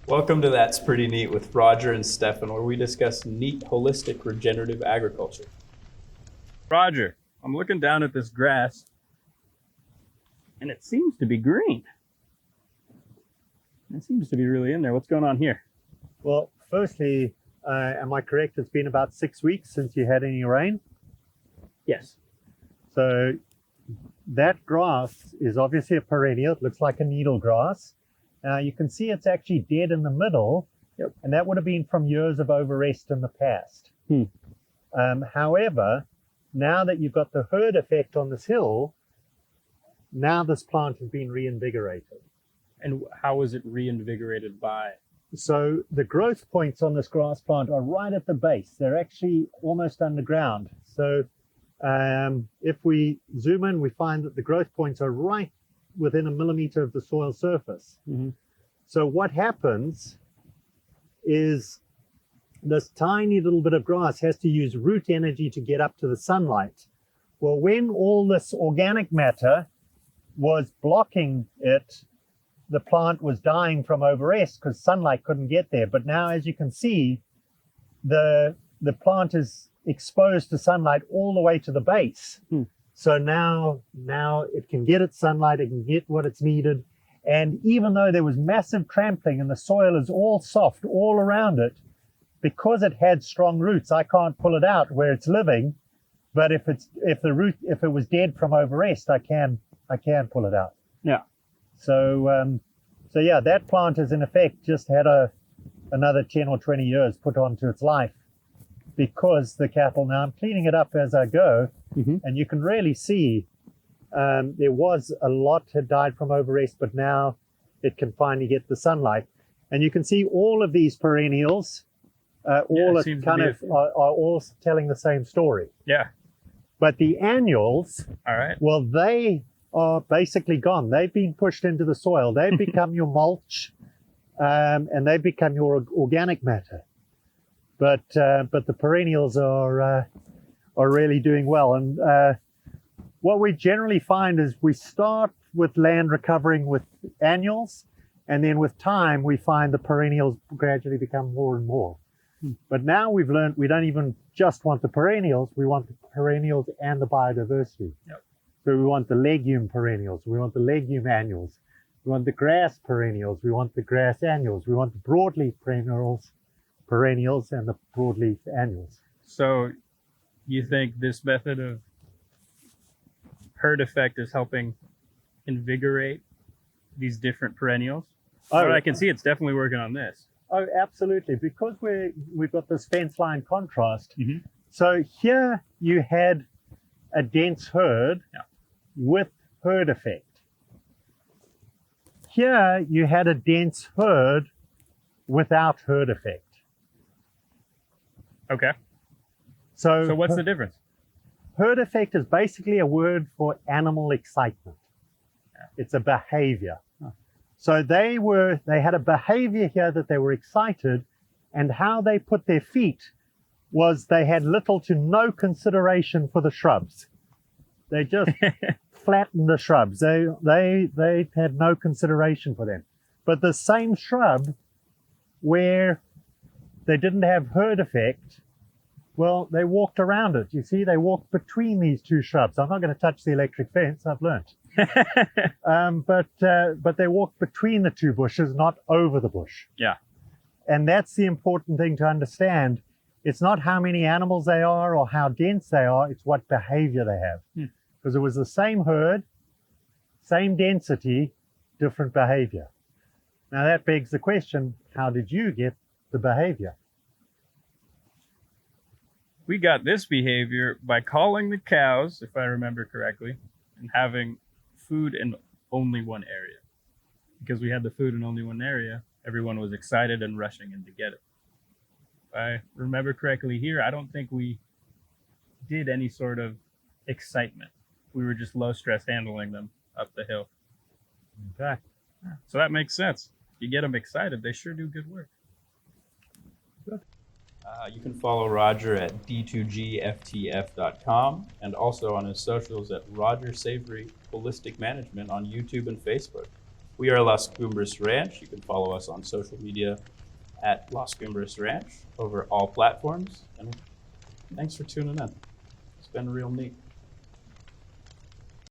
Welcome to That's Pretty Neat with Roger and Stefan, where we discuss neat, holistic, regenerative agriculture. Roger, I'm looking down at this grass, and it seems to be green. It seems to be really in there. What's going on here? Well, firstly, am I correct? It's been about 6 weeks since you had any rain. Yes. So that grass is obviously a perennial. It looks like a needle grass. You can see it's actually dead in the middle, Yep. and that would have been from years of overrest in the past. However, now that you've got the herd effect on this hill, now this plant has been reinvigorated. And how is it reinvigorated by? So the growth points on this grass plant are right at the base. They're actually almost underground. So if we zoom in, we find that the growth points are right within a millimeter of the soil surface. Mm-hmm. So what happens is this tiny little bit of grass has to use root energy to get up to the sunlight. Well, when all this organic matter was blocking it, the plant was dying from overrest because sunlight couldn't get there. But now, as you can see, the plant is exposed to sunlight all the way to the base. So now it can get its sunlight, it can get what it's needed. And even though there was massive trampling and the soil is all soft all around it, because it had strong roots, I can't pull it out where it's living. But if it was dead from overrest, I can pull it out. Yeah. So yeah, that plant has in effect just had another 10 or 20 years put onto its life because the cattle, now I'm cleaning it up as I go, and you can really see there was a lot had died from overrest, but now it can finally get the sunlight. And you can see all of these perennials, are all telling the same story. Yeah. But the annuals, All right. well, they are basically gone. They've been pushed into the soil. They've become your mulch, and they've become your organic matter. But the perennials are really doing well. And what we generally find is we start with land recovering with annuals, and then with time we find the perennials gradually become more and more. But now we've learned we don't even just want the perennials, we want the perennials and the biodiversity. Yep. So we want the legume perennials, we want the legume annuals, we want the grass perennials, we want the grass annuals, we want the broadleaf perennials and the broadleaf annuals. So you think this method of herd effect is helping invigorate these different perennials? But I can see it's definitely working on this. Oh, absolutely, because we've got this fence line contrast. So here you had a dense herd with herd effect. Here you had a dense herd without herd effect. Okay. So what's the difference? Herd effect is basically a word for animal excitement. It's a behavior. So they had a behavior here that they were excited, and how they put their feet was they had little to no consideration for the shrubs. They just flattened the shrubs. They had no consideration for them. But the same shrub where they didn't have herd effect, well, they walked around it. You see, they walked between these two shrubs. I'm not going to touch the electric fence, I've learnt. But they walked between the two bushes, not over the bush. Yeah. And that's the important thing to understand. It's not how many animals they are or how dense they are, it's what behavior they have. Because it was the same herd, same density, different behavior. Now that begs the question, how did you get the behavior? We got this behavior by calling the cows, if I remember correctly, and having food in only one area. Because we had the food in only one area, everyone was excited and rushing in to get it. If I remember correctly here, I don't think we did any sort of excitement. We were just low stress handling them up the hill. Okay. So that makes sense. You get them excited, they sure do good work. Good. You can follow Roger at d2gftf.com and also on his socials at Roger Savory Holistic Management on YouTube and Facebook. We are Las Cumbres Ranch. You can follow us on social media at Las Cumbres Ranch over all platforms. And thanks for tuning in. It's been real neat.